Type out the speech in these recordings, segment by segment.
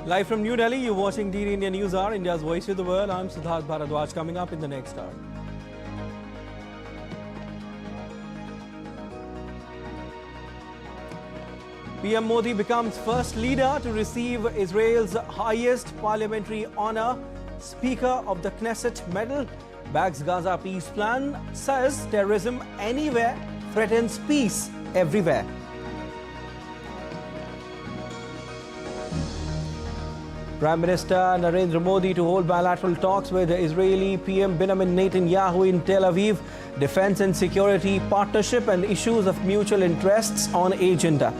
Live from New Delhi, you're watching DD India News Hour, India's voice to the world. I'm Siddharth Bharadwaj. Coming up in the next hour. PM Modi becomes first leader to receive Israel's highest parliamentary honor, Speaker of the Knesset medal. Backs Gaza peace plan, says terrorism anywhere threatens peace everywhere. Prime Minister Narendra Modi to hold bilateral talks with the Israeli PM Benjamin Netanyahu in Tel Aviv. Defense and security partnership and issues of mutual interests on agenda.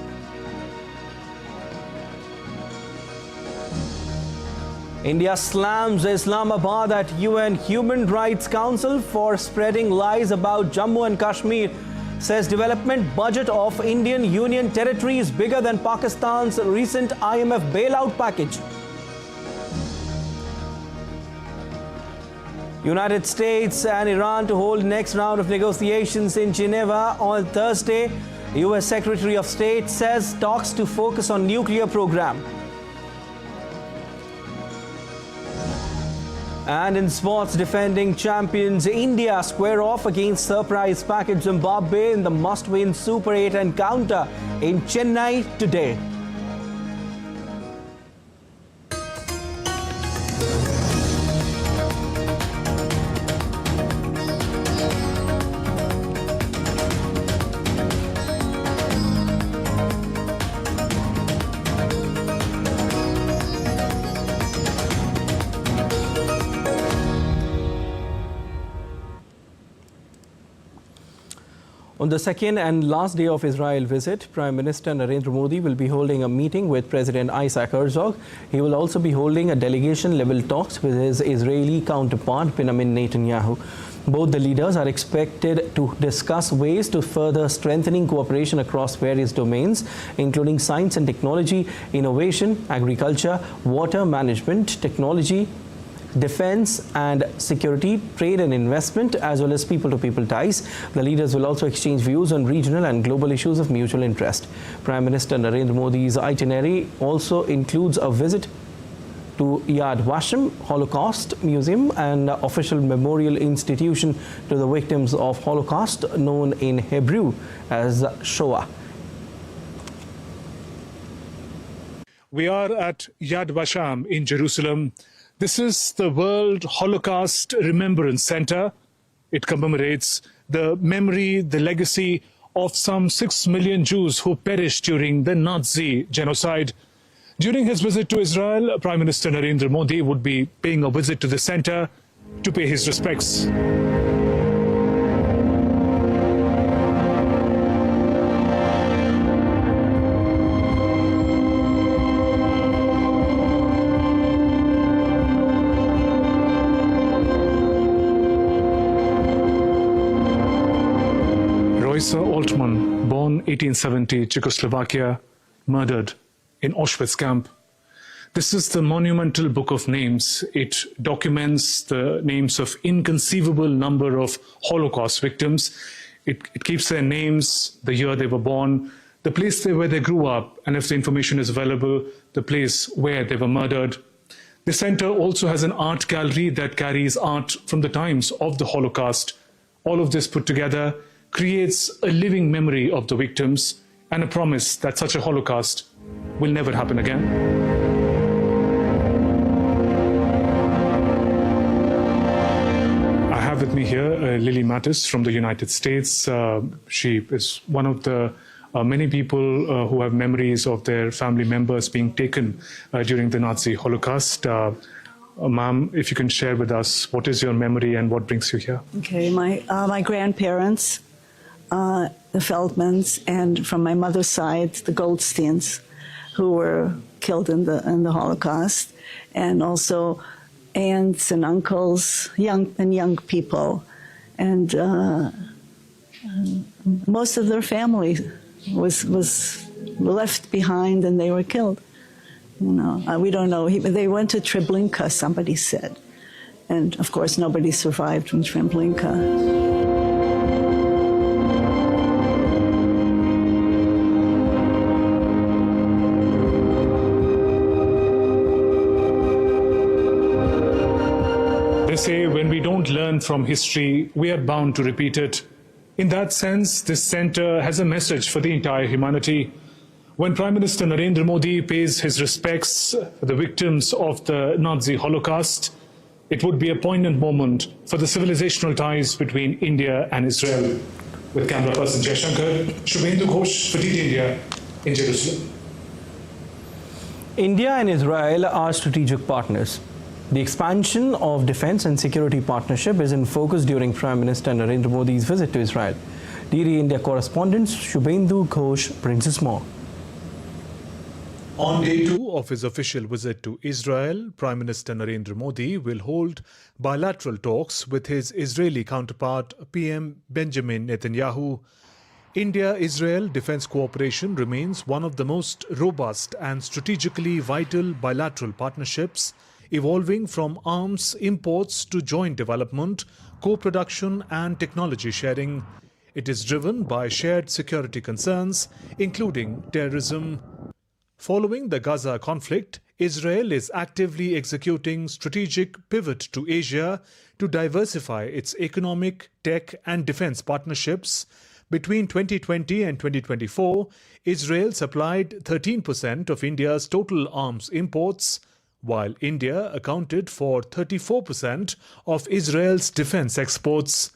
India slams Islamabad at UN Human Rights Council for spreading lies about Jammu and Kashmir. Says development budget of Indian Union territory is bigger than Pakistan's recent IMF bailout package. United States and Iran to hold next round of negotiations in Geneva on Thursday. US Secretary of State says talks to focus on nuclear program. And in sports, defending champions India square off against surprise package Zimbabwe in the must-win Super 8 encounter in Chennai today. On the second and last day of Israel visit, Prime Minister Narendra Modi will be holding a meeting with President Isaac Herzog. He will also be holding a delegation-level talks with his Israeli counterpart, Benjamin Netanyahu. Both the leaders are expected to discuss ways to further strengthening cooperation across various domains, including science and technology, innovation, agriculture, water management, technology, defense and security, trade and investment, as well as people-to-people ties. The leaders will also exchange views on regional and global issues of mutual interest. Prime Minister Narendra Modi's itinerary also includes a visit to Yad Vashem Holocaust Museum, an official memorial institution to the victims of Holocaust, known in Hebrew as Shoah. We are at Yad Vashem in Jerusalem. This is the World Holocaust Remembrance Center. It commemorates the memory, the legacy of some 6 million Jews who perished during the Nazi genocide. During his visit to Israel, Prime Minister Narendra Modi would be paying a visit to the center to pay his respects. Altman, born 1870, Czechoslovakia, murdered in Auschwitz camp. This is the monumental book of names. It documents the names of inconceivable number of Holocaust victims. It keeps their names, the year they were born, the place where they grew up, and if the information is available, the place where they were murdered. The center also has an art gallery that carries art from the times of the Holocaust. All of this put together creates a living memory of the victims and a promise that such a Holocaust will never happen again. I have with me here Lily Mattis from the United States. She is one of the many people who have memories of their family members being taken during the Nazi Holocaust. Ma'am, if you can share with us, what is your memory and what brings you here? Okay, my grandparents, the Feldmans, and from my mother's side, the Goldsteins, who were killed in the Holocaust, and also aunts and uncles, young people, and most of their family was left behind, and they were killed. You know, we don't know. They went to Treblinka, somebody said, and of course nobody survived from Treblinka. say when we don't learn from history, we are bound to repeat it. In that sense, this center has a message for the entire humanity. When Prime Minister Narendra Modi pays his respects for the victims of the Nazi Holocaust, it would be a poignant moment for the civilizational ties between India and Israel. With camera person Jaishankar, Shubhendu Ghosh for DD India in Jerusalem. India and Israel are strategic partners. The expansion of defense and security partnership is in focus during Prime Minister Narendra Modi's visit to Israel. DD India correspondent Shubhendu Ghosh brings us more. On day 2 of his official visit to Israel, Prime Minister Narendra Modi will hold bilateral talks with his Israeli counterpart PM Benjamin Netanyahu. India-Israel defense cooperation remains one of the most robust and strategically vital bilateral partnerships, evolving from arms imports to joint development, co-production and technology sharing. It is driven by shared security concerns, including terrorism. Following the Gaza conflict, Israel is actively executing strategic pivot to Asia to diversify its economic, tech and defense partnerships. Between 2020 and 2024, Israel supplied 13% of India's total arms imports, while India accounted for 34% of Israel's defense exports.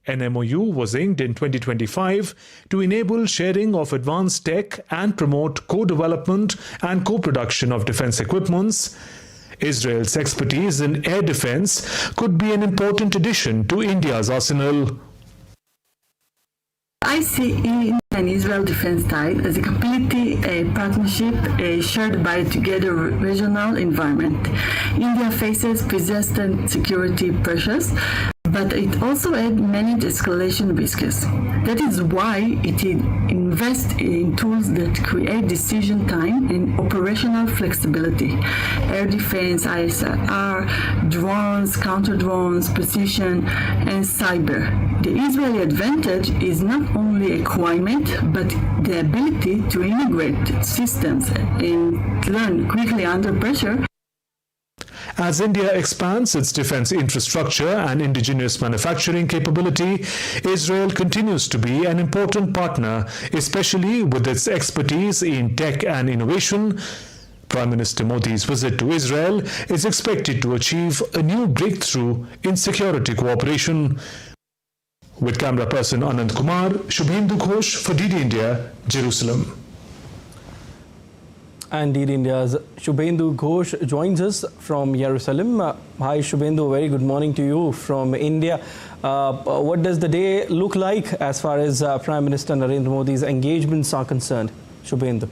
An MOU was inked in 2025 to enable sharing of advanced tech and promote co-development and co-production of defense equipments. Israel's expertise in air defense could be an important addition to India's arsenal. I see India and Israel defense tie as a completely partnership shared by a together regional environment. India faces persistent security pressures, but it also had many escalation risks. That is why it invests in tools that create decision time and operational flexibility. Air defense, ISR, drones, counter-drones, precision, and cyber. The Israeli advantage is not only equipment, but the ability to integrate systems and learn quickly under pressure. As India expands its defense infrastructure and indigenous manufacturing capability, Israel continues to be an important partner, especially with its expertise in tech and innovation. Prime Minister Modi's visit to Israel is expected to achieve a new breakthrough in security cooperation. With camera person Anand Kumar, Shubhendu Ghosh for DD India, Jerusalem. And DD India's Shubhendu Ghosh joins us from Jerusalem. Hi Shubhendu, very good morning to you from India. What does the day look like as far as Prime Minister Narendra Modi's engagements are concerned? Shubhendu.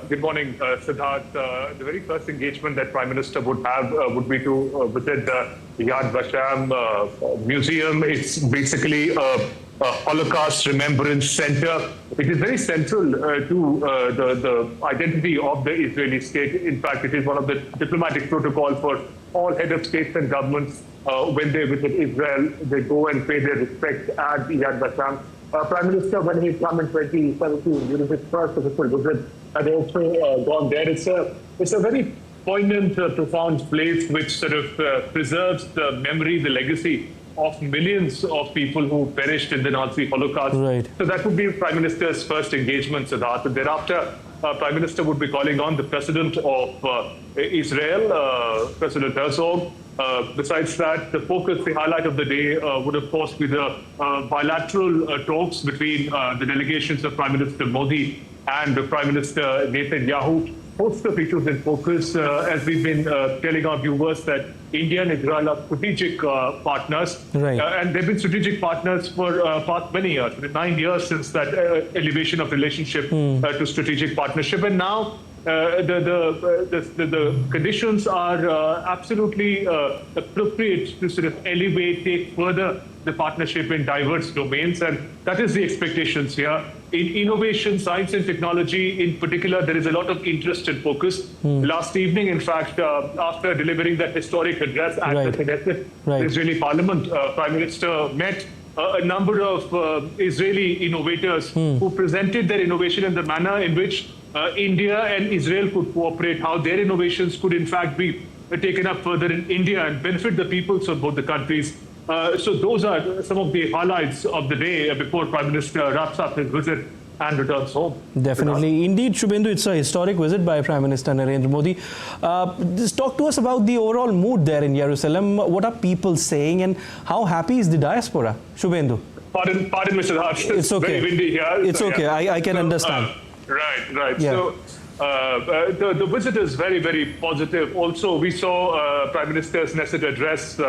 Good morning, Siddharth. The very first engagement that Prime Minister would have would be to visit the Yad Vashem Museum. It's basically a Holocaust Remembrance Center. It is very central to the identity of the Israeli state. In fact, it is one of the diplomatic protocol for all head of states and governments. When they visit Israel, they go and pay their respects at Yad Vashem. Prime Minister, when he came in 2017, during his first official visit, had also gone there. It's a very poignant, profound place which sort of preserves the memory, the legacy of millions of people who perished in the Nazi Holocaust. Right. So that would be Prime Minister's first engagement, Siddharth. And thereafter, Prime Minister would be calling on the President of Israel, President Herzog. Besides that, the focus, the highlight of the day would, of course, be the bilateral talks between the delegations of Prime Minister Modi and Prime Minister Netanyahu. Most of issues in focus, as we've been telling our viewers, that India and Israel are strategic partners. Right. And they've been strategic partners for past many years, 9 years since that elevation of relationship to strategic partnership. And now the conditions are absolutely appropriate to sort of elevate, take further the partnership in diverse domains. And that is the expectations here. In innovation, science and technology in particular, there is a lot of interest and focus. Last evening, in fact, after delivering that historic address at the Knesset, the Israeli parliament, Prime Minister met a number of Israeli innovators who presented their innovation in the manner in which India and Israel could cooperate, how their innovations could in fact be taken up further in India and benefit the peoples of both the countries. So those are some of the highlights of the day before Prime Minister wraps up his visit and returns home. Definitely. Indeed, Shubhendu, it's a historic visit by Prime Minister Narendra Modi. Just talk to us about the overall mood there in Jerusalem. What are people saying and how happy is the diaspora? Shubhendu. Pardon, Mr. Harsh. It's okay. Very windy here. It's so, okay. Yeah. I can understand. Right. Yeah. So the visit is very, very positive. Also, we saw Prime Minister's Knesset address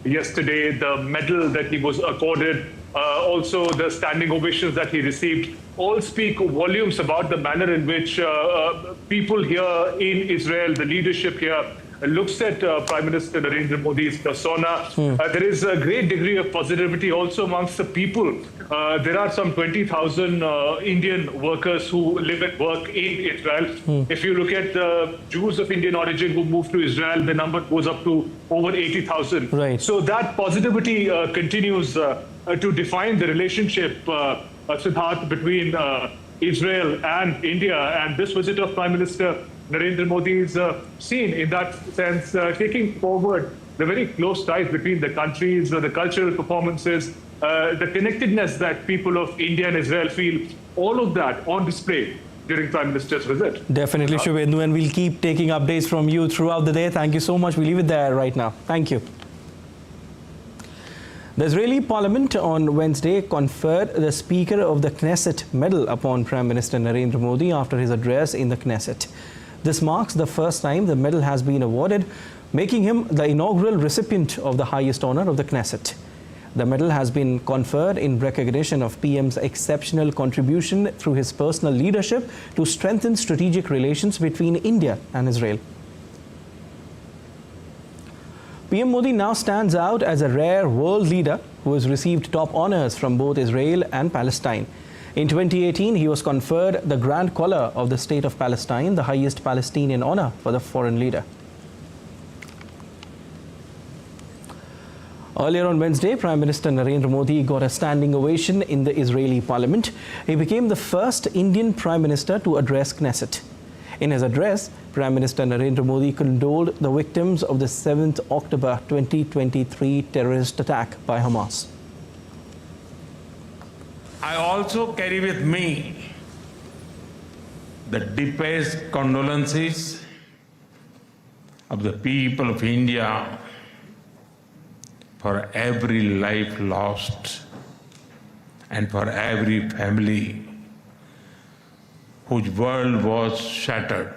yesterday, the medal that he was accorded, also the standing ovations that he received, all speak volumes about the manner in which people here in Israel, the leadership here, looks at Prime Minister Narendra Modi's persona. There is a great degree of positivity also amongst the people. There are some 20,000 Indian workers who live and work in Israel. If you look at the Jews of Indian origin who moved to Israel, the number goes up to over 80,000. Right. So that positivity continues to define the relationship, Siddharth, between Israel and India. And this visit of Prime Minister Narendra Modi is seen in that sense, taking forward the very close ties between the countries, the cultural performances, the connectedness that people of India and Israel feel, all of that on display during Prime Minister's visit. Definitely, Shubhendu, and we'll keep taking updates from you throughout the day. Thank you so much. We leave it there right now. Thank you. The Israeli parliament on Wednesday conferred the Speaker of the Knesset medal upon Prime Minister Narendra Modi after his address in the Knesset. This marks the first time the medal has been awarded, making him the inaugural recipient of the highest honor of the Knesset. The medal has been conferred in recognition of PM's exceptional contribution through his personal leadership to strengthen strategic relations between India and Israel. PM Modi now stands out as a rare world leader who has received top honors from both Israel and Palestine. In 2018, he was conferred the Grand Collar of the State of Palestine, the highest Palestinian honor for the foreign leader. Earlier on Wednesday, Prime Minister Narendra Modi got a standing ovation in the Israeli parliament. He became the first Indian Prime Minister to address Knesset. In his address, Prime Minister Narendra Modi condoled the victims of the 7th October 2023 terrorist attack by Hamas. I also carry with me the deepest condolences of the people of India for every life lost and for every family whose world was shattered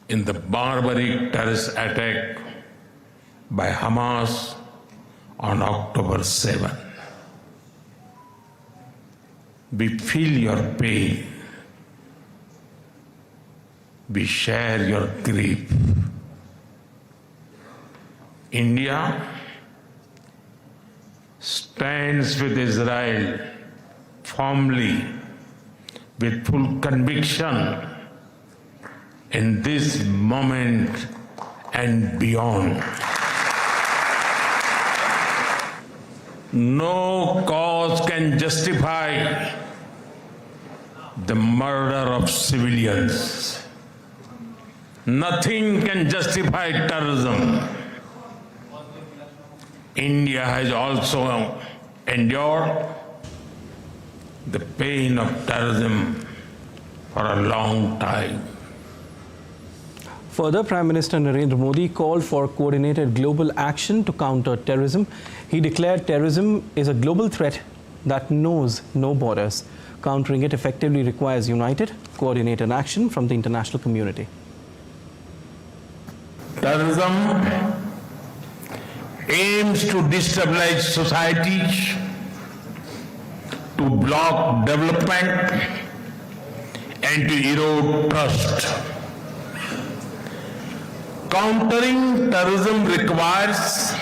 in the barbaric terrorist attack by Hamas on October 7. We feel your pain. We share your grief. India stands with Israel firmly, with full conviction in this moment and beyond. No cause can justify the murder of civilians. Nothing can justify terrorism. India has also endured the pain of terrorism for a long time. Further, Prime Minister Narendra Modi called for coordinated global action to counter terrorism. He declared terrorism is a global threat that knows no borders. Countering it effectively requires united, coordinated action from the international community. Terrorism aims to destabilize societies, to block development, and to erode trust. Countering terrorism requires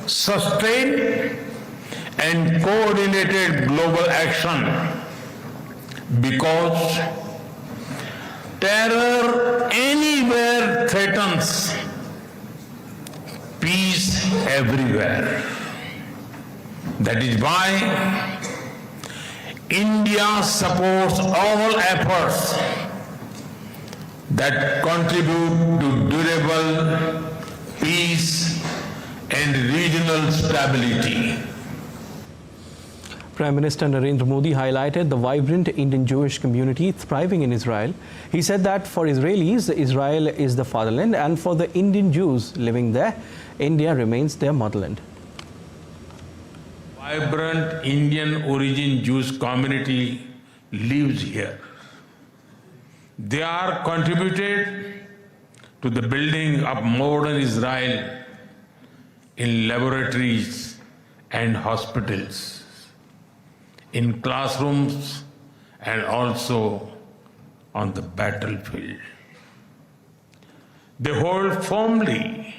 sustained and coordinated global action because terror anywhere threatens peace everywhere. That is why India supports all efforts that contribute to durable durable peace and regional stability. Prime Minister Narendra Modi highlighted the vibrant Indian Jewish community thriving in Israel. He said that for Israelis, Israel is the fatherland, and for the Indian Jews living there, India remains their motherland. Vibrant Indian origin Jewish community lives here. They are contributed to the building of modern Israel in laboratories and hospitals, in classrooms, and also on the battlefield. They hold firmly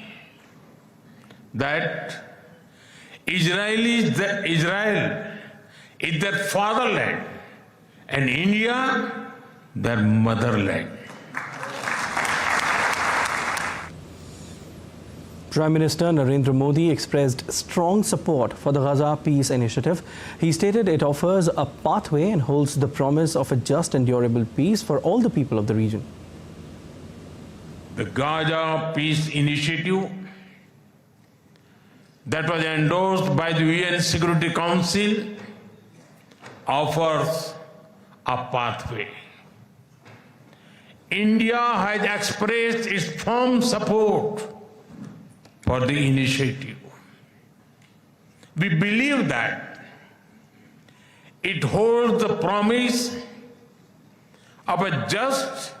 that Israel is their fatherland and India their motherland. Prime Minister Narendra Modi expressed strong support for the Gaza Peace Initiative. He stated it offers a pathway and holds the promise of a just and durable peace for all the people of the region. The Gaza Peace Initiative that was endorsed by the UN Security Council offers a pathway. India has expressed its firm support for the initiative. We believe that it holds the promise of a just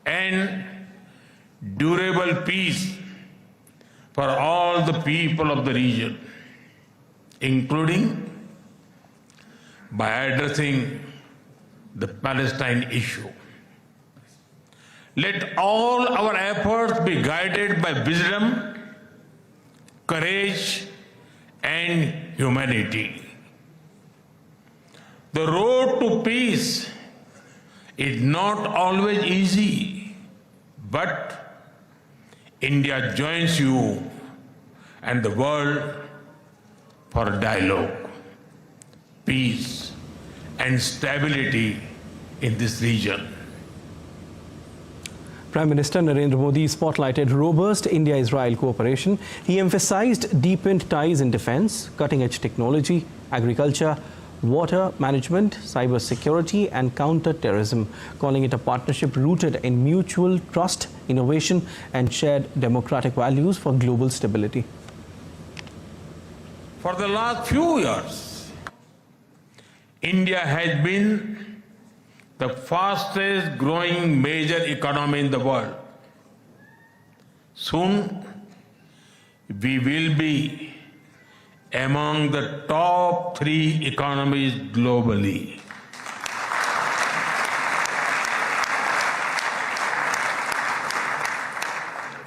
and durable peace for all the people of the region, including by addressing the Palestine issue. Let all our efforts be guided by wisdom, courage, and humanity. The road to peace is not always easy, but India joins you and the world for dialogue, peace, and stability in this region. Prime Minister Narendra Modi spotlighted robust India-Israel cooperation. He emphasized deepened ties in defense, cutting-edge technology, agriculture, water management, cyber security, and counter-terrorism, calling it a partnership rooted in mutual trust, innovation, and shared democratic values for global stability. For the last few years, India has been the fastest growing major economy in the world. Soon, we will be among the top 3 economies globally.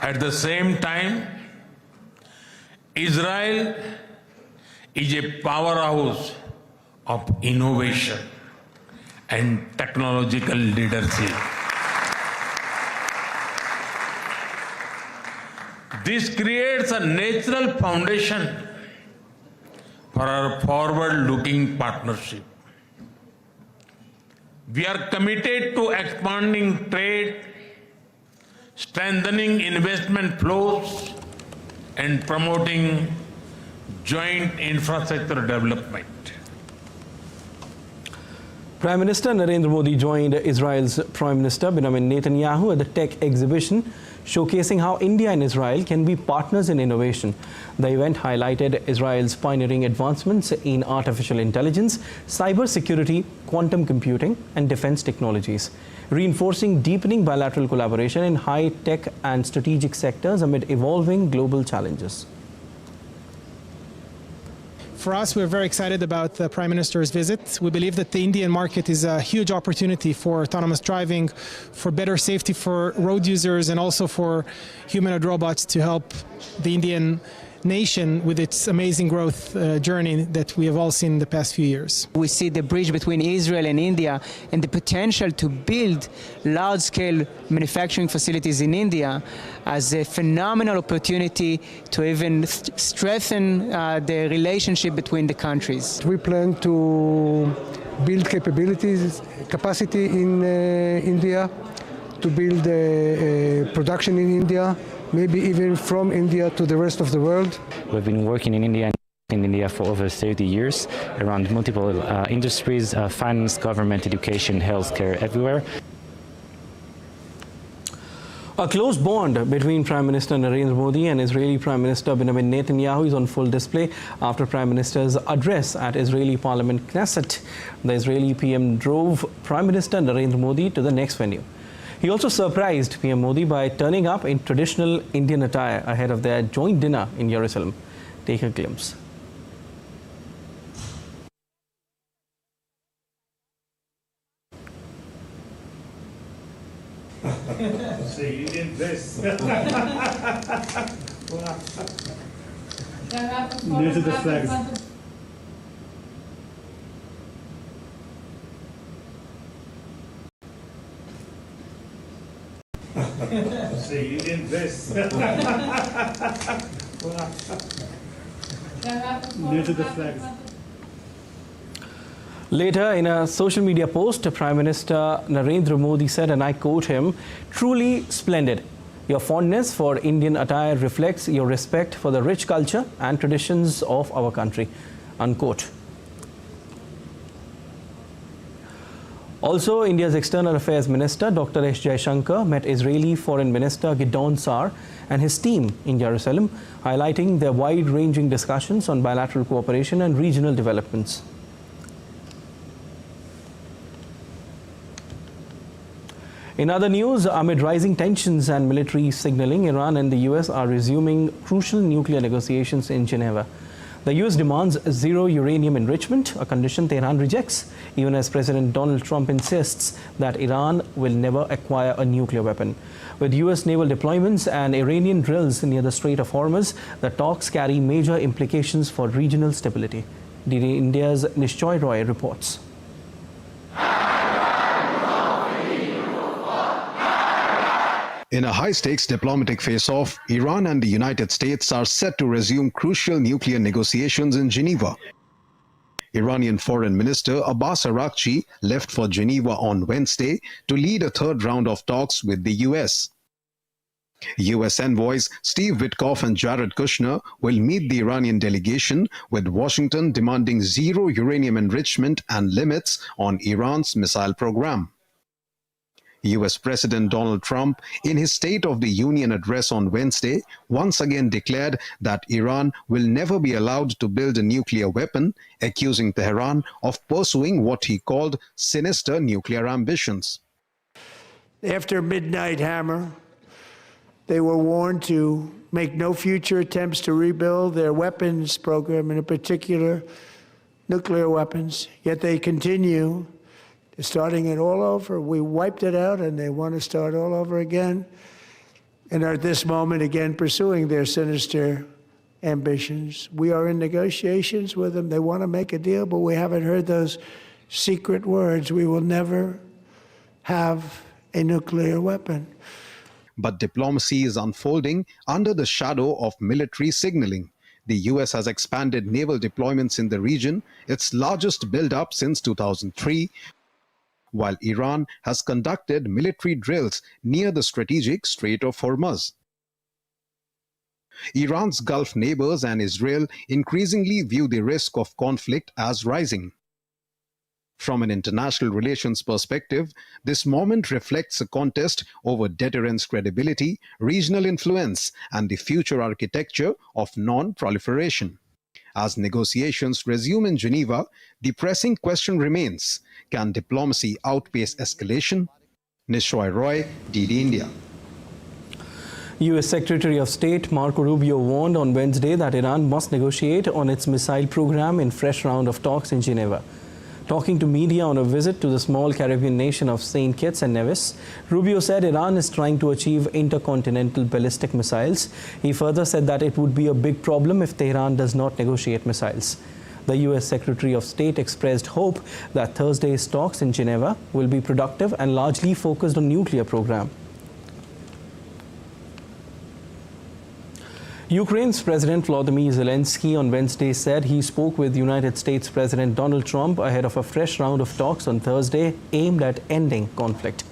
At the same time, Israel is a powerhouse of innovation and technological leadership. This creates a natural foundation for our forward-looking partnership. We are committed to expanding trade, strengthening investment flows, and promoting joint infrastructure development. Prime Minister Narendra Modi joined Israel's Prime Minister Benjamin Netanyahu at the tech exhibition, showcasing how India and Israel can be partners in innovation. The event highlighted Israel's pioneering advancements in artificial intelligence, cyber security, quantum computing, and defense technologies, reinforcing deepening bilateral collaboration in high-tech and strategic sectors amid evolving global challenges. For us, we're very excited about the Prime Minister's visit. We believe that the Indian market is a huge opportunity for autonomous driving, for better safety for road users, and also for humanoid robots to help the Indian nation with its amazing growth journey that we have all seen in the past few years. We see the bridge between Israel and India and the potential to build large-scale manufacturing facilities in India as a phenomenal opportunity to even strengthen the relationship between the countries. We plan to build capacity in India to build production in India, maybe even from India to the rest of the world. We've been working in India for over 30 years around multiple industries, finance, government, education, healthcare, everywhere. A close bond between Prime Minister Narendra Modi and Israeli Prime Minister Benjamin Netanyahu is on full display after Prime Minister's address at Israeli Parliament Knesset. The Israeli PM drove Prime Minister Narendra Modi to the next venue. He also surprised PM Modi by turning up in traditional Indian attire ahead of their joint dinner in Jerusalem. Take a glimpse. So you did this. These are the flags. So you did this. These are the flags. Later, in a social media post, Prime Minister Narendra Modi said, and I quote him, "Truly splendid. Your fondness for Indian attire reflects your respect for the rich culture and traditions of our country," unquote. Also, India's External Affairs Minister Dr. S. Jaishankar met Israeli Foreign Minister Gideon Sa'ar and his team in Jerusalem, highlighting their wide-ranging discussions on bilateral cooperation and regional developments. In other news, amid rising tensions and military signaling, Iran and the US are resuming crucial nuclear negotiations in Geneva. The US demands zero uranium enrichment, a condition Tehran rejects, even as President Donald Trump insists that Iran will never acquire a nuclear weapon. With US naval deployments and Iranian drills near the Strait of Hormuz, the talks carry major implications for regional stability. DD India's Nishchoy Roy reports. In a high-stakes diplomatic face-off, Iran and the United States are set to resume crucial nuclear negotiations in Geneva. Iranian Foreign Minister Abbas Araghchi left for Geneva on Wednesday to lead a third round of talks with the US. US envoys Steve Witkoff and Jared Kushner will meet the Iranian delegation, with Washington demanding zero uranium enrichment and limits on Iran's missile program. US President Donald Trump, in his State of the Union address on Wednesday, once again declared that Iran will never be allowed to build a nuclear weapon, accusing Tehran of pursuing what he called sinister nuclear ambitions. After Midnight Hammer, they were warned to make no future attempts to rebuild their weapons program, and in particular, nuclear weapons, yet they continue starting it all over. We wiped it out and they want to start all over again, and are at this moment again pursuing their sinister ambitions. We are in negotiations with them. They want to make a deal, but we haven't heard those secret words. We will never have a nuclear weapon. But diplomacy is unfolding under the shadow of military signaling. The US has expanded naval deployments in the region, its largest build-up since 2003, while Iran has conducted military drills near the strategic Strait of Hormuz. Iran's Gulf neighbors and Israel increasingly view the risk of conflict as rising. From an international relations perspective, this moment reflects a contest over deterrence credibility, regional influence, and the future architecture of non-proliferation. As negotiations resume in Geneva, the pressing question remains: can diplomacy outpace escalation? Nishchoy Roy, DD India. U.S. Secretary of State Marco Rubio warned on Wednesday that Iran must negotiate on its missile program in fresh round of talks in Geneva. Talking to media on a visit to the small Caribbean nation of St. Kitts and Nevis, Rubio said Iran is trying to achieve intercontinental ballistic missiles. He further said that it would be a big problem if Tehran does not negotiate missiles. The U.S. Secretary of State expressed hope that Thursday's talks in Geneva will be productive and largely focused on nuclear program. Ukraine's President Volodymyr Zelensky on Wednesday said he spoke with United States President Donald Trump ahead of a fresh round of talks on Thursday aimed at ending conflict.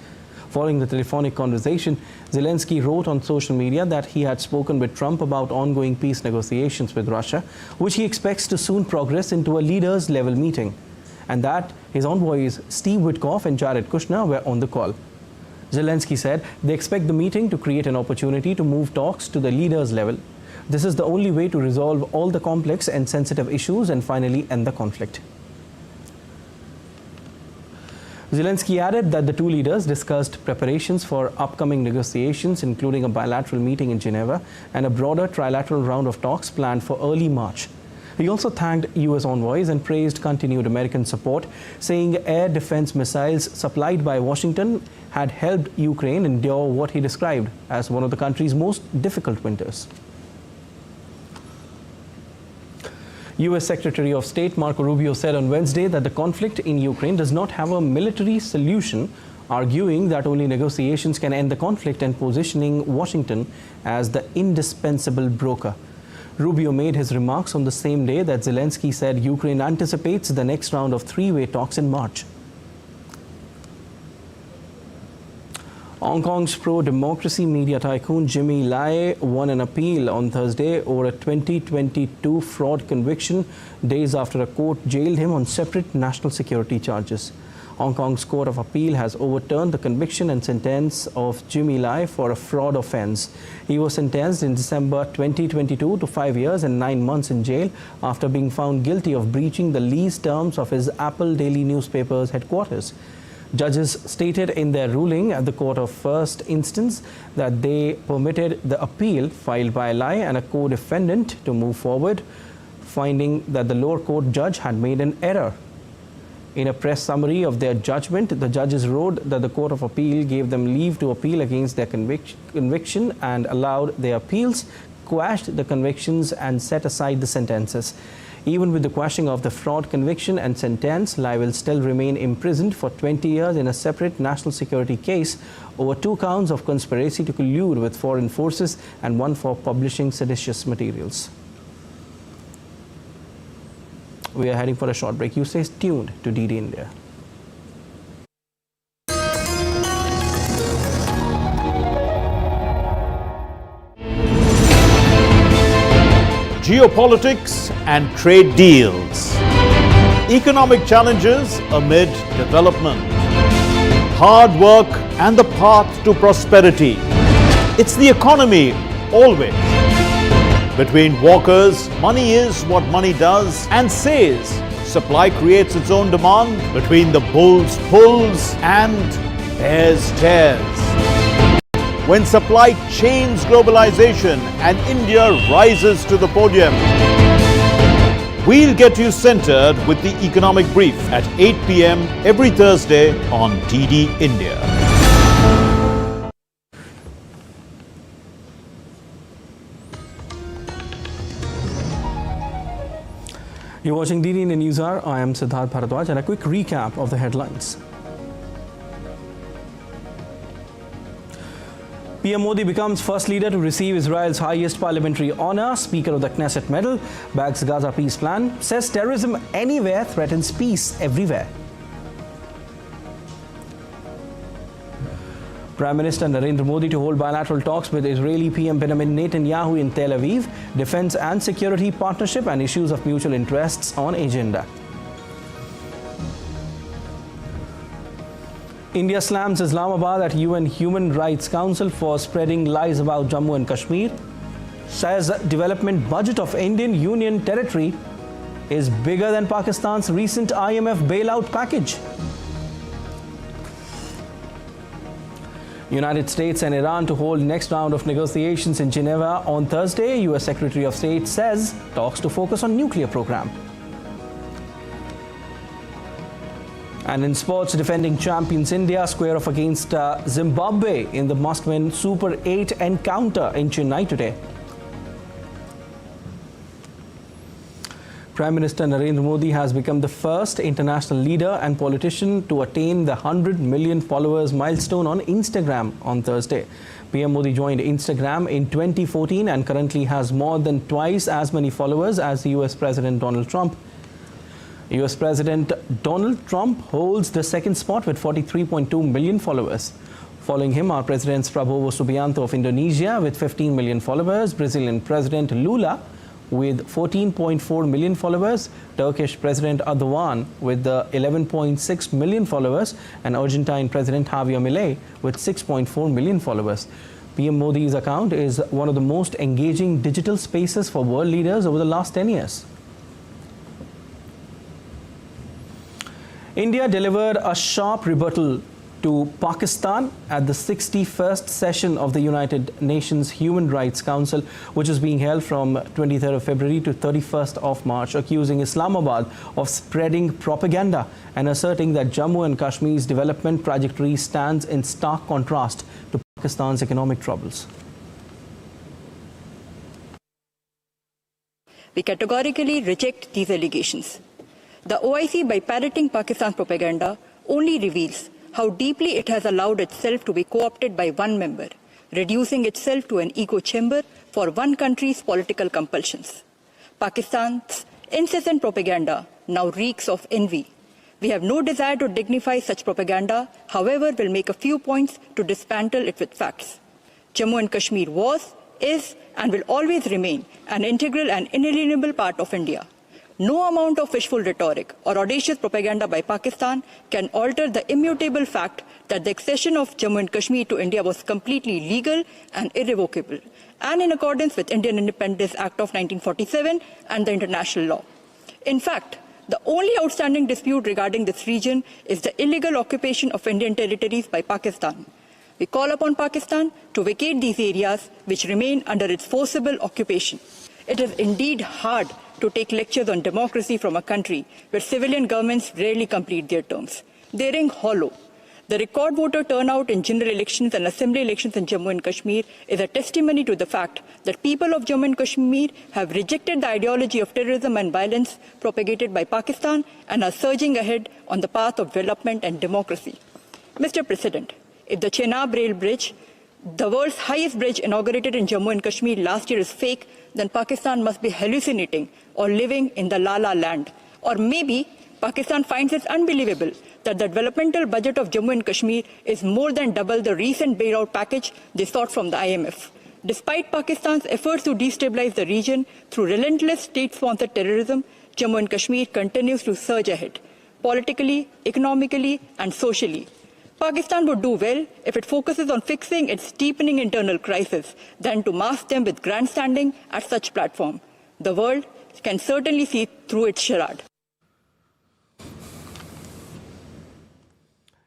Following the telephonic conversation, Zelensky wrote on social media that he had spoken with Trump about ongoing peace negotiations with Russia, which he expects to soon progress into a leaders-level meeting, and that his envoys Steve Witkoff and Jared Kushner were on the call. Zelensky said they expect the meeting to create an opportunity to move talks to the leaders level. This is the only way to resolve all the complex and sensitive issues and finally end the conflict. Zelensky added that the two leaders discussed preparations for upcoming negotiations, including a bilateral meeting in Geneva and a broader trilateral round of talks planned for early March. He also thanked U.S. envoys and praised continued American support, saying air defense missiles supplied by Washington had helped Ukraine endure what he described as one of the country's most difficult winters. U.S. Secretary of State Marco Rubio said on Wednesday that the conflict in Ukraine does not have a military solution, arguing that only negotiations can end the conflict and positioning Washington as the indispensable broker. Rubio made his remarks on the same day that Zelensky said Ukraine anticipates the next round of three-way talks in March. Hong Kong's pro-democracy media tycoon Jimmy Lai won an appeal on Thursday over a 2022 fraud conviction days after a court jailed him on separate national security charges. Hong Kong's Court of Appeal has overturned the conviction and sentence of Jimmy Lai for a fraud offense. He was sentenced in December 2022 to 5 years and 9 months in jail after being found guilty of breaching the lease terms of his Apple Daily newspaper's headquarters. Judges stated in their ruling at the court of first instance that they permitted the appeal filed by Lai and a co-defendant to move forward, finding that the lower court judge had made an error. In a press summary of their judgment, the judges wrote that the Court of Appeal gave them leave to appeal against their conviction and allowed their appeals, quashed the convictions and set aside the sentences. Even with the quashing of the fraud conviction and sentence, Lai will still remain imprisoned for 20 years in a separate national security case over 2 counts of conspiracy to collude with foreign forces and 1 for publishing seditious materials. We are heading for a short break. You stay tuned to DD India. Geopolitics and trade deals. Economic challenges amid development. Hard work and the path to prosperity. It's the economy always. Between walkers, money is what money does and says. Supply creates its own demand. Between the bulls pulls and bears tears. When supply chains globalization and India rises to the podium. We'll get you centered with the economic brief at 8 p.m. every Thursday on DD India. You're watching DD India News Hour. I am Siddharth Bharadwaj, and a quick recap of the headlines. PM Modi becomes first leader to receive Israel's highest parliamentary honor. Speaker of the Knesset medal, backs Gaza peace plan, says terrorism anywhere threatens peace everywhere. Prime Minister Narendra Modi to hold bilateral talks with Israeli PM Benjamin Netanyahu in Tel Aviv. Defense and security partnership and issues of mutual interests on agenda. India slams Islamabad at UN Human Rights Council for spreading lies about Jammu and Kashmir. Says development budget of Indian Union territory is bigger than Pakistan's recent IMF bailout package. United States and Iran to hold next round of negotiations in Geneva on Thursday. US Secretary of State says talks to focus on nuclear program. And in sports, defending champions India square off against Zimbabwe in the must-win Super 8 encounter in Chennai today. Prime Minister Narendra Modi has become the first international leader and politician to attain the 100 million followers milestone on Instagram on Thursday. PM Modi joined Instagram in 2014 and currently has more than twice as many followers as US President Donald Trump. US President Donald Trump holds the second spot with 43.2 million followers. Following him are Presidents Prabowo Subianto of Indonesia with 15 million followers, Brazilian President Lula with 14.4 million followers, Turkish President Erdogan with 11.6 million followers, and Argentine President Javier Milei with 6.4 million followers. PM Modi's account is one of the most engaging digital spaces for world leaders over the last 10 years. India delivered a sharp rebuttal to Pakistan at the 61st session of the United Nations Human Rights Council, which is being held from 23rd of February to 31st of March, accusing Islamabad of spreading propaganda and asserting that Jammu and Kashmir's development trajectory stands in stark contrast to Pakistan's economic troubles. We categorically reject these allegations. The OIC, by parroting Pakistan's propaganda, only reveals how deeply it has allowed itself to be co-opted by one member, reducing itself to an echo chamber for one country's political compulsions. Pakistan's incessant propaganda now reeks of envy. We have no desire to dignify such propaganda, however, will make a few points to dismantle it with facts. Jammu and Kashmir was, is, and will always remain an integral and inalienable part of India. No amount of wishful rhetoric or audacious propaganda by Pakistan can alter the immutable fact that the accession of Jammu and Kashmir to India was completely legal and irrevocable, and in accordance with Indian Independence Act of 1947 and the international law. In fact, the only outstanding dispute regarding this region is the illegal occupation of Indian territories by Pakistan. We call upon Pakistan to vacate these areas which remain under its forcible occupation. It is indeed hard to take lectures on democracy from a country where civilian governments rarely complete their terms. They ring hollow. The record voter turnout in general elections and assembly elections in Jammu and Kashmir is a testimony to the fact that people of Jammu and Kashmir have rejected the ideology of terrorism and violence propagated by Pakistan and are surging ahead on the path of development and democracy. Mr. President, if the Chenab Rail Bridge, the world's highest bridge inaugurated in Jammu and Kashmir last year, is fake, then Pakistan must be hallucinating or living in the La La Land. Or maybe Pakistan finds it unbelievable that the developmental budget of Jammu and Kashmir is more than double the recent bailout package they sought from the IMF. Despite Pakistan's efforts to destabilize the region through relentless state-sponsored terrorism, Jammu and Kashmir continues to surge ahead, politically, economically, and socially. Pakistan would do well if it focuses on fixing its deepening internal crisis than to mask them with grandstanding at such platform. The world can certainly see through its charade.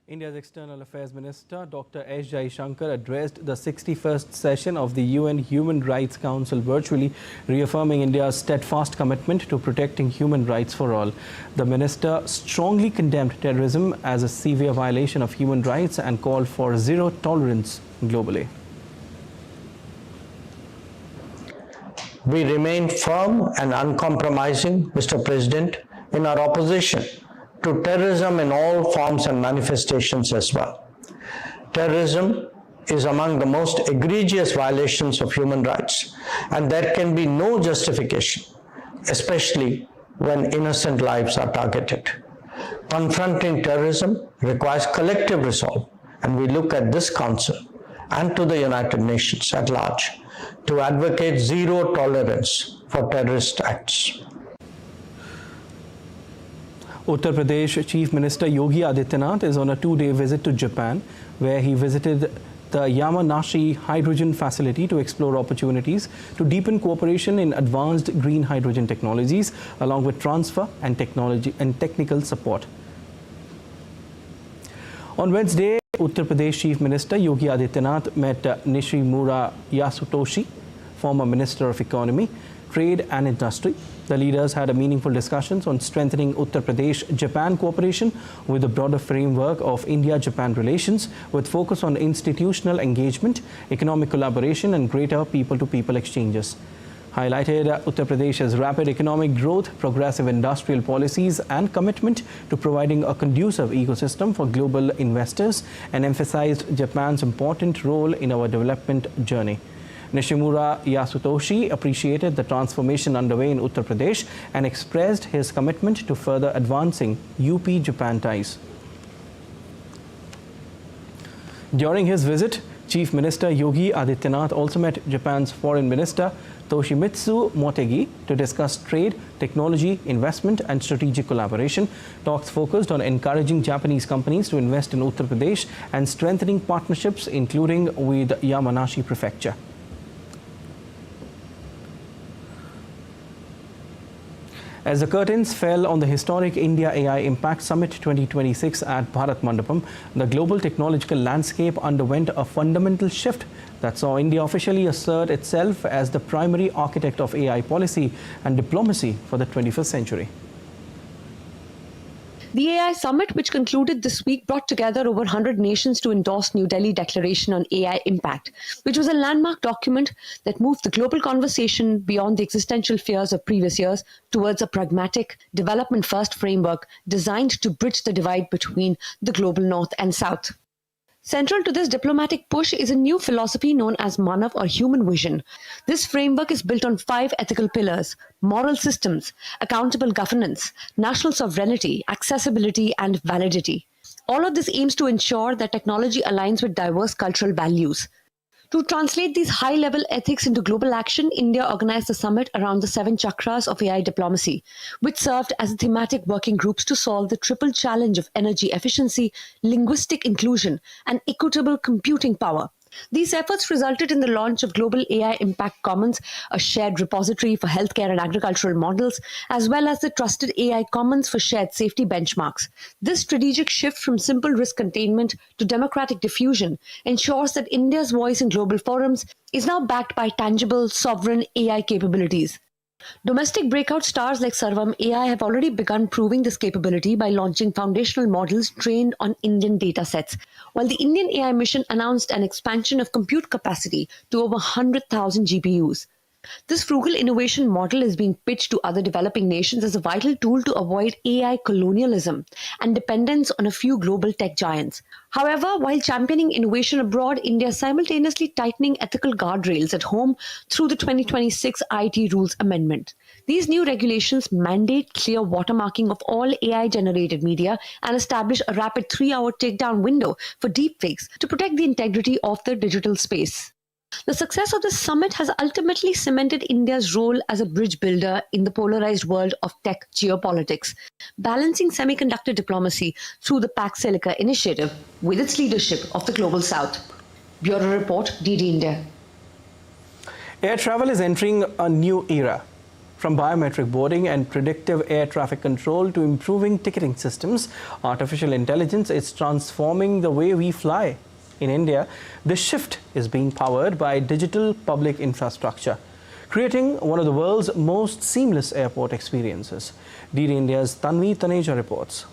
India's External Affairs Minister Dr. S. Jaishankar addressed the 61st session of the UN Human Rights Council virtually, reaffirming India's steadfast commitment to protecting human rights for all. The minister strongly condemned terrorism as a severe violation of human rights and called for zero tolerance globally. We remain firm and uncompromising, Mr. President, in our opposition to terrorism in all forms and manifestations as well. Terrorism is among the most egregious violations of human rights, and there can be no justification, especially when innocent lives are targeted. Confronting terrorism requires collective resolve, and we look at this Council and to the United Nations at large to advocate zero tolerance for terrorist acts. Uttar Pradesh Chief Minister Yogi Adityanath is on a two-day visit to Japan, where he visited the Yamanashi hydrogen facility to explore opportunities to deepen cooperation in advanced green hydrogen technologies, along with transfer and technical support. On Wednesday, Uttar Pradesh Chief Minister Yogi Adityanath met Nishimura Yasutoshi, former Minister of Economy, Trade and Industry. The leaders had a meaningful discussions on strengthening Uttar Pradesh-Japan cooperation with the broader framework of India-Japan relations, with focus on institutional engagement, economic collaboration and greater people-to-people exchanges. Highlighted Uttar Pradesh's rapid economic growth, progressive industrial policies and commitment to providing a conducive ecosystem for global investors, and emphasized Japan's important role in our development journey. Nishimura Yasutoshi appreciated the transformation underway in Uttar Pradesh and expressed his commitment to further advancing UP-Japan ties. During his visit, Chief Minister Yogi Adityanath also met Japan's Foreign Minister Toshimitsu Motegi to discuss trade, technology, investment and strategic collaboration. Talks focused on encouraging Japanese companies to invest in Uttar Pradesh and strengthening partnerships, including with Yamanashi Prefecture. As the curtains fell on the historic India AI Impact Summit 2026 at Bharat Mandapam, the global technological landscape underwent a fundamental shift that saw India officially assert itself as the primary architect of AI policy and diplomacy for the 21st century. The AI Summit, which concluded this week, brought together over 100 nations to endorse New Delhi Declaration on AI Impact, which was a landmark document that moved the global conversation beyond the existential fears of previous years towards a pragmatic, development-first framework designed to bridge the divide between the global north and south. Central to this diplomatic push is a new philosophy known as Manav or human vision. This framework is built on 5 ethical pillars: moral systems, accountable governance, national sovereignty, accessibility, and validity. All of this aims to ensure that technology aligns with diverse cultural values. To translate these high-level ethics into global action, India organized the summit around the 7 chakras of AI diplomacy, which served as thematic working groups to solve the triple challenge of energy efficiency, linguistic inclusion, and equitable computing power. These efforts resulted in the launch of Global AI Impact Commons, a shared repository for healthcare and agricultural models, as well as the Trusted AI Commons for shared safety benchmarks. This strategic shift from simple risk containment to democratic diffusion ensures that India's voice in global forums is now backed by tangible, sovereign AI capabilities. Domestic breakout stars like Sarvam AI have already begun proving this capability by launching foundational models trained on Indian datasets, while the Indian AI mission announced an expansion of compute capacity to over 100,000 GPUs. This frugal innovation model is being pitched to other developing nations as a vital tool to avoid AI colonialism and dependence on a few global tech giants. However, while championing innovation abroad, India is simultaneously tightening ethical guardrails at home through the 2026 IT Rules Amendment. These new regulations mandate clear watermarking of all AI-generated media and establish a rapid 3-hour takedown window for deepfakes to protect the integrity of the digital space. The success of this summit has ultimately cemented India's role as a bridge builder in the polarized world of tech geopolitics, balancing semiconductor diplomacy through the Pax Silica initiative with its leadership of the Global South. Bureau Report, DD India. Air travel is entering a new era. From biometric boarding and predictive air traffic control to improving ticketing systems, artificial intelligence is transforming the way we fly. In India, this shift is being powered by digital public infrastructure, creating one of the world's most seamless airport experiences. DD India's Tanvi Taneja reports.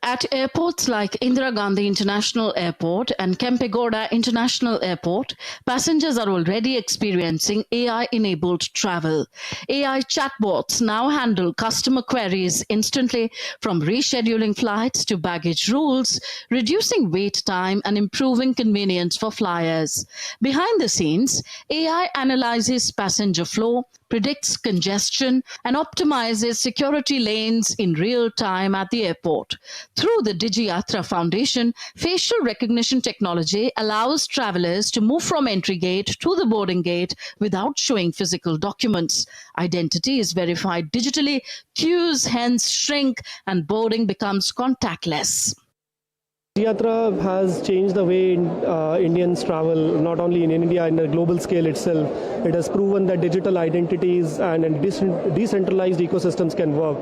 At airports like Indira Gandhi International Airport and Kempegowda International Airport, passengers are already experiencing AI-enabled travel. AI chatbots now handle customer queries instantly, from rescheduling flights to baggage rules, reducing wait time and improving convenience for flyers. Behind the scenes, AI analyzes passenger flow, predicts congestion, and optimizes security lanes in real time at the airport. Through the DigiYatra Foundation, facial recognition technology allows travelers to move from entry gate to the boarding gate without showing physical documents. Identity is verified digitally, queues hence shrink, and boarding becomes contactless. Yatra has changed the way Indians travel, not only in India, in a global scale itself. It has proven that digital identities and decentralized ecosystems can work.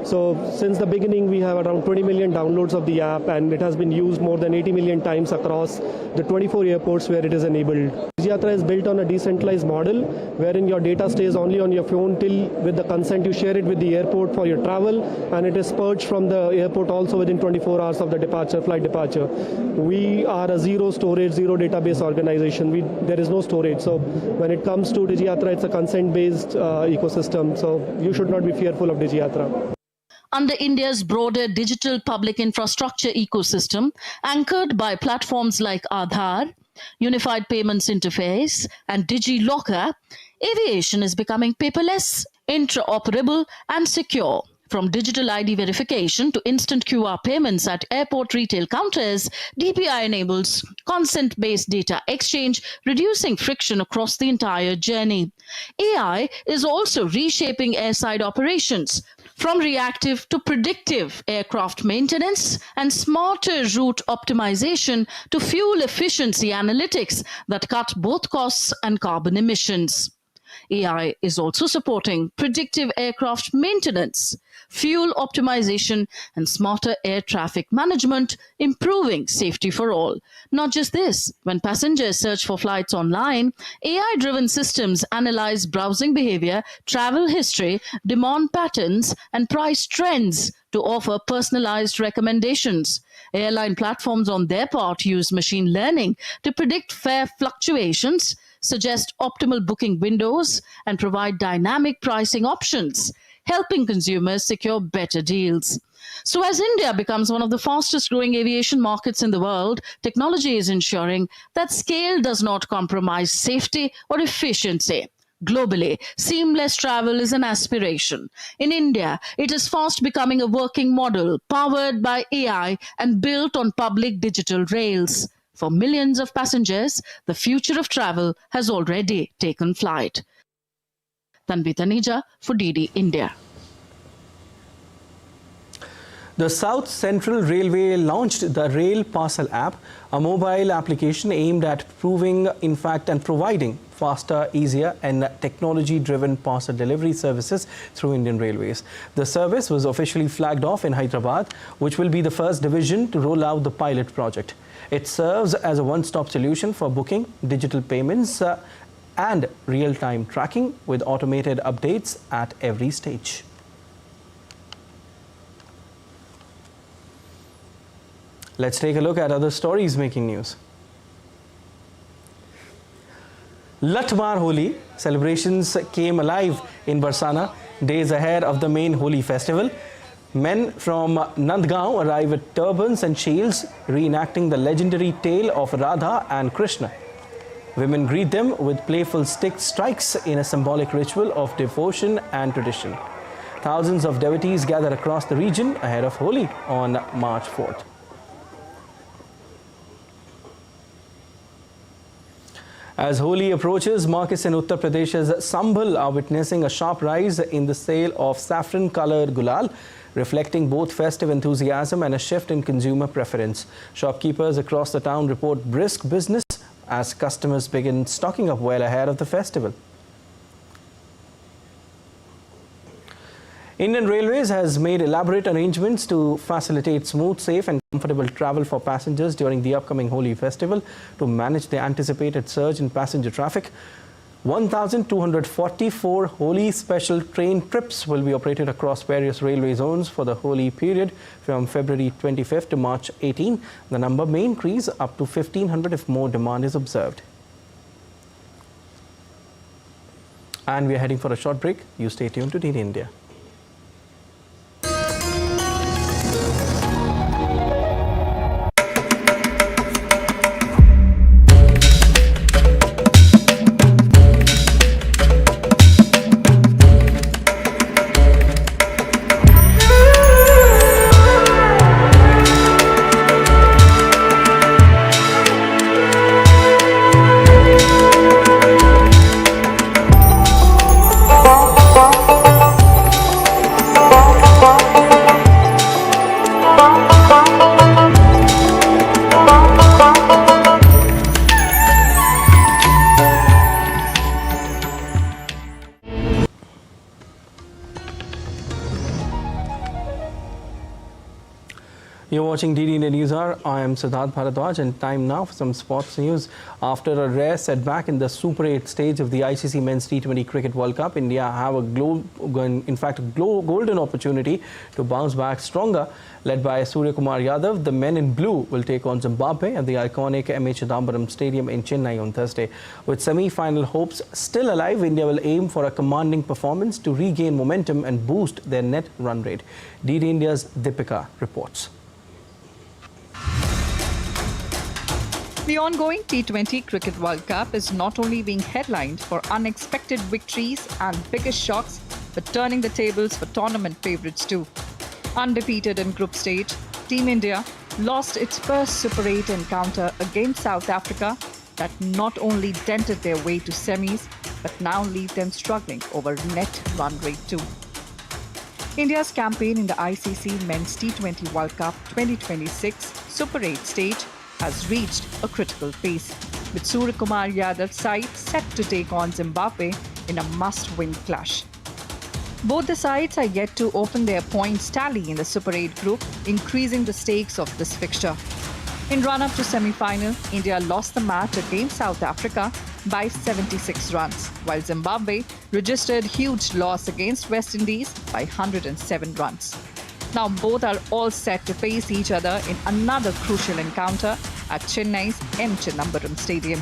So since the beginning, we have around 20 million downloads of the app, and it has been used more than 80 million times across the 24 airports where it is enabled. Yatra is built on a decentralized model, wherein your data stays only on your phone till, with the consent, you share it with the airport for your travel, and it is purged from the airport also within 24 hours of the flight departure. We are a zero storage, zero database organization. There is no storage. So when it comes to DigiYatra, it's a consent-based ecosystem. So you should not be fearful of DigiYatra. Under India's broader digital public infrastructure ecosystem, anchored by platforms like Aadhaar, Unified Payments Interface, and DigiLocker, aviation is becoming paperless, interoperable, and secure. From digital ID verification to instant QR payments at airport retail counters, DPI enables consent-based data exchange, reducing friction across the entire journey. AI is also reshaping airside operations, from reactive to predictive aircraft maintenance and smarter route optimization to fuel efficiency analytics that cut both costs and carbon emissions. AI is also supporting predictive aircraft maintenance, fuel optimization, and smarter air traffic management, improving safety for all. Not just this, when passengers search for flights online, AI-driven systems analyze browsing behavior, travel history, demand patterns, and price trends to offer personalized recommendations. Airline platforms on their part use machine learning to predict fare fluctuations, suggest optimal booking windows, and provide dynamic pricing options, helping consumers secure better deals. So as India becomes one of the fastest growing aviation markets in the world, technology is ensuring that scale does not compromise safety or efficiency. Globally, seamless travel is an aspiration. In India, it is fast becoming a working model powered by AI and built on public digital rails. For millions of passengers, the future of travel has already taken flight. Tanvi Taneja for DD India. The South Central Railway launched the Rail Parcel app, a mobile application aimed at providing faster, easier and technology-driven parcel delivery services through Indian Railways. The service was officially flagged off in Hyderabad, which will be the first division to roll out the pilot project. It serves as a one-stop solution for booking, digital payments and real-time tracking with automated updates at every stage. Let's take a look at other stories making news. Latmar Holi celebrations came alive in Barsana days ahead of the main Holi festival. Men from Nandgaon arrive with turbans and shields, reenacting the legendary tale of Radha and Krishna. Women greet them with playful stick strikes in a symbolic ritual of devotion and tradition. Thousands of devotees gather across the region ahead of Holi on March 4th. As Holi approaches, markets in Uttar Pradesh's Sambhal are witnessing a sharp rise in the sale of saffron-coloured gulal, reflecting both festive enthusiasm and a shift in consumer preference. Shopkeepers across the town report brisk business as customers begin stocking up well ahead of the festival. Indian Railways has made elaborate arrangements to facilitate smooth, safe and comfortable travel for passengers during the upcoming Holi festival. To manage the anticipated surge in passenger traffic, 1,244 Holi special train trips will be operated across various railway zones for the Holi period from February 25th to March 18. The number may increase up to 1,500 if more demand is observed. And we are heading for a short break. You stay tuned to DD India. You're watching DD India News Hour. I am Siddharth Bharadwaj, and time now for some sports news. After a rare setback in the Super 8 stage of the ICC Men's T20 Cricket World Cup, India have a golden opportunity to bounce back stronger. Led by Surya Kumar Yadav, the men in blue will take on Zimbabwe at the iconic M.A. Chidambaram Stadium in Chennai on Thursday. With semi-final hopes still alive, India will aim for a commanding performance to regain momentum and boost their net run rate. DD India's Deepika reports. The ongoing T20 Cricket World Cup is not only being headlined for unexpected victories and biggest shocks, but turning the tables for tournament favourites too. Undefeated in group stage, Team India lost its first Super 8 encounter against South Africa that not only dented their way to semis, but now leave them struggling over net run rate too. India's campaign in the ICC Men's T20 World Cup 2026 Super 8 stage has reached a critical phase, with Suryakumar Yadav's side set to take on Zimbabwe in a must-win clash. Both the sides are yet to open their points tally in the Super 8 group, increasing the stakes of this fixture. In run-up to semi-final, India lost the match against South Africa by 76 runs, while Zimbabwe registered huge loss against West Indies by 107 runs. Now both are all set to face each other in another crucial encounter at Chennai's M. Chidambaram Stadium.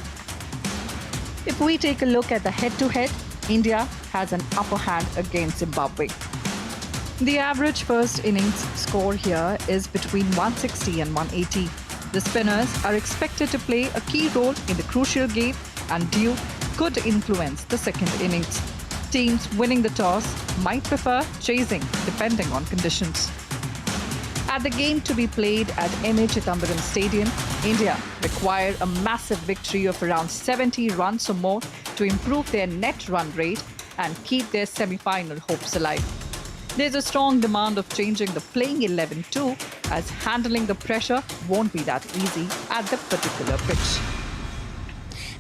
If we take a look at the head-to-head, India has an upper hand against Zimbabwe. The average first innings score here is between 160 and 180. The spinners are expected to play a key role in the crucial game, and due could influence the second innings. Teams winning the toss might prefer chasing depending on conditions. At the game to be played at M. Chidambaram Stadium, India require a massive victory of around 70 runs or more to improve their net run rate and keep their semi-final hopes alive. There's a strong demand of changing the playing 11 too, as handling the pressure won't be that easy at the particular pitch.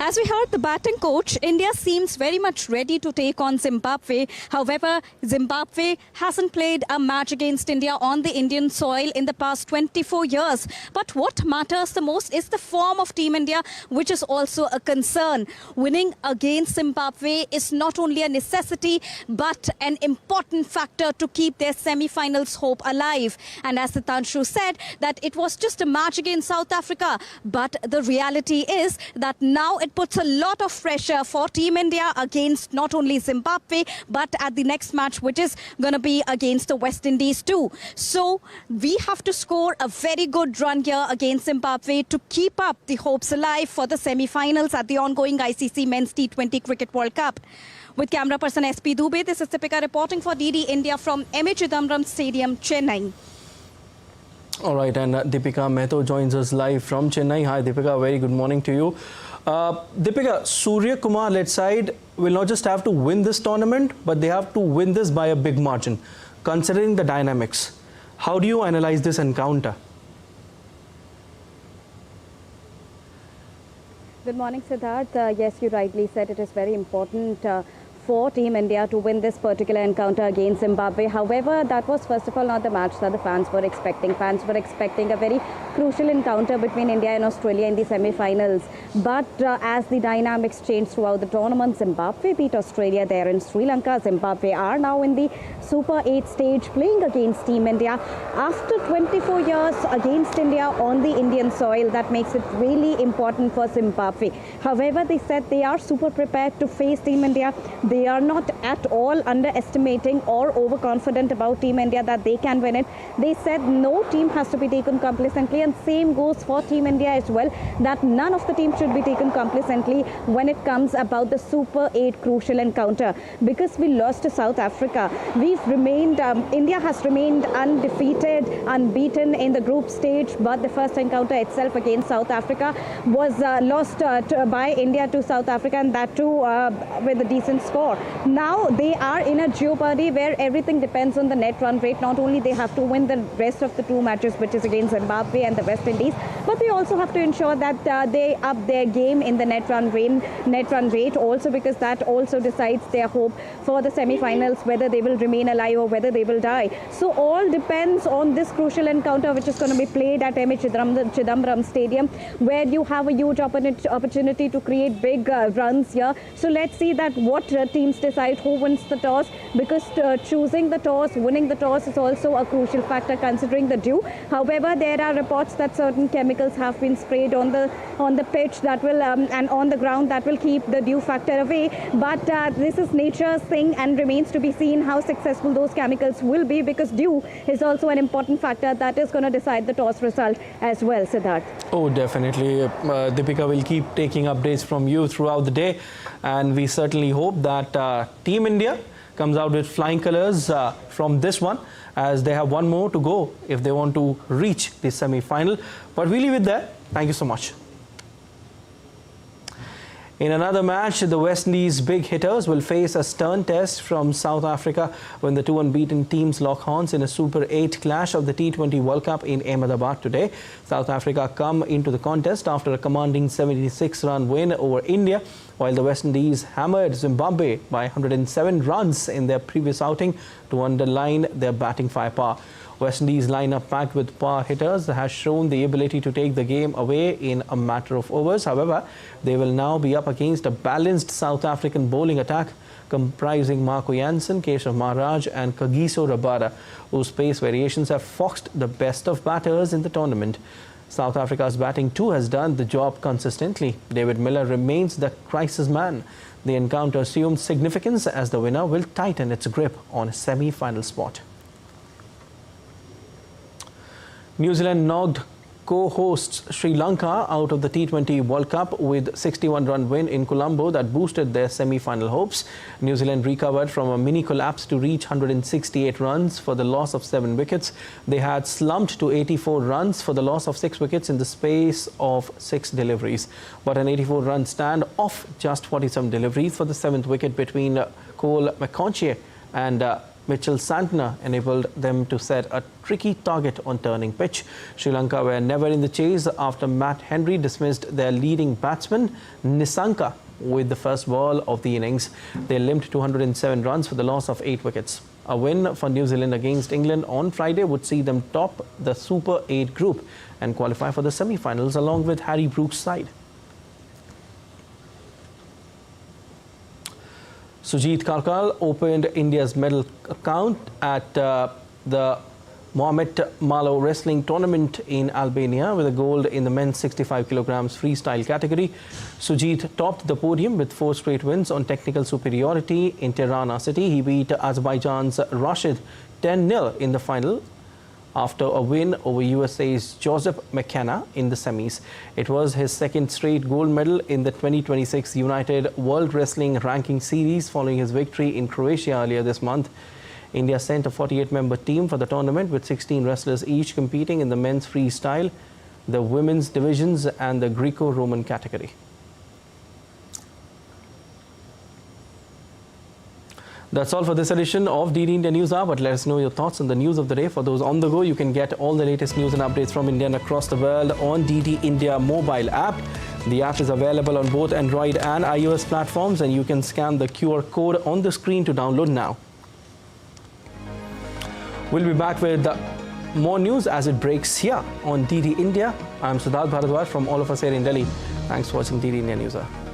As we heard the batting coach, India seems very much ready to take on Zimbabwe. However, Zimbabwe hasn't played a match against India on the Indian soil in the past 24 years. But what matters the most is the form of Team India, which is also a concern. Winning against Zimbabwe is not only a necessity, but an important factor to keep their semi-finals hope alive. And as Sitanshu said, that it was just a match against South Africa. But the reality is that now it puts a lot of pressure for Team India against not only Zimbabwe, but at the next match, which is going to be against the West Indies too. So we have to score a very good run here against Zimbabwe to keep up the hopes alive for the semi-finals at the ongoing ICC Men's T20 Cricket World Cup. With camera person SP Dubey, this is Deepika reporting for DD India from M. Chidambaram Stadium, Chennai. All right, and Deepika Mehto joins us live from Chennai. Hi Deepika, very good morning to you. Deepika, Suryakumar-led side will not just have to win this tournament, but they have to win this by a big margin. Considering the dynamics, how do you analyze this encounter? Good morning, Siddharth. Yes, you rightly said it is very important for Team India to win this particular encounter against Zimbabwe. However, that was first of all not the match that the fans were expecting. Fans were expecting a very crucial encounter between India and Australia in the semi-finals. But as the dynamics changed throughout the tournament, Zimbabwe beat Australia there in Sri Lanka. Zimbabwe are now in the Super 8 stage playing against Team India. After 24 years against India on the Indian soil, that makes it really important for Zimbabwe. However, they said they are super prepared to face Team India. They are not at all underestimating or overconfident about Team India that they can win it. They said no team has to be taken complacently, and same goes for Team India as well, that none of the teams should be taken complacently when it comes about the Super 8 crucial encounter. Because we lost to South Africa, we've remained, India has remained undefeated, unbeaten in the group stage, but the first encounter itself against South Africa was lost by India to South Africa, and that too with a decent score. Now they are in a jeopardy where everything depends on the net run rate. Not only they have to win the rest of the two matches, which is against Zimbabwe and the West Indies, but they also have to ensure that they up their game in the net run rate also, because that also decides their hope for the semi-finals, whether they will remain alive or whether they will die. So all depends on this crucial encounter, which is going to be played at M. Chidambaram Stadium, where you have a huge opportunity to create big runs here. So let's see that what teams decide who wins the toss, because choosing the toss, winning the toss is also a crucial factor considering the dew. However, there are reports that certain chemicals have been sprayed on the pitch that will and on the ground that will keep the dew factor away. But this is nature's thing, and remains to be seen how successful those chemicals will be, because dew is also an important factor that is going to decide the toss result as well, Siddharth. Oh, definitely. Deepika will keep taking updates from you throughout the day, and we certainly hope that Team India comes out with flying colours from this one, as they have one more to go if they want to reach the semi-final. But we leave it there. Thank you so much. In another match, the West Indies big hitters will face a stern test from South Africa when the two unbeaten teams lock horns in a Super 8 clash of the T20 World Cup in Ahmedabad today. South Africa come into the contest after a commanding 76-run win over India, while the West Indies hammered Zimbabwe by 107 runs in their previous outing to underline their batting firepower. West Indies lineup packed with power hitters has shown the ability to take the game away in a matter of overs. However, they will now be up against a balanced South African bowling attack comprising Marco Jansen, Keshav Maharaj and Kagiso Rabada, whose pace variations have foxed the best of batters in the tournament. South Africa's batting too has done the job consistently. David Miller remains the crisis man. The encounter assumes significance as the winner will tighten its grip on a semi-final spot. New Zealand knocked co-hosts Sri Lanka out of the T20 World Cup with 61-run win in Colombo that boosted their semi-final hopes. New Zealand recovered from a mini collapse to reach 168 runs for the loss of 7 wickets. They had slumped to 84 runs for the loss of 6 wickets in the space of 6 deliveries. But an 84-run stand off just 47 deliveries for the 7th wicket between Cole McConchie and Mitchell Santner enabled them to set a tricky target on turning pitch. Sri Lanka were never in the chase after Matt Henry dismissed their leading batsman Nisanka with the first ball of the innings. They limped 207 runs for the loss of 8 wickets. A win for New Zealand against England on Friday would see them top the Super 8 group and qualify for the semi-finals along with Harry Brook's side. Sujit Kalkal opened India's medal account at the Mohamed Malo Wrestling Tournament in Albania with a gold in the men's 65 kilograms freestyle category. Sujit topped the podium with 4 straight wins on technical superiority in Tirana city. He beat Azerbaijan's Rashid 10-0 in the final after a win over USA's Joseph McKenna in the semis. It was his 2nd straight gold medal in the 2026 United World Wrestling Ranking Series following his victory in Croatia earlier this month. India sent a 48-member team for the tournament with 16 wrestlers each competing in the men's freestyle, the women's divisions and the Greco-Roman category. That's all for this edition of DD India News Hour, but let us know your thoughts on the news of the day. For those on the go, you can get all the latest news and updates from India and across the world on DD India mobile app. The app is available on both Android and iOS platforms, and you can scan the QR code on the screen to download now. We'll be back with more news as it breaks here on DD India. I'm Siddharth Bharadwaj from all of us here in Delhi. Thanks for watching DD India News Hour.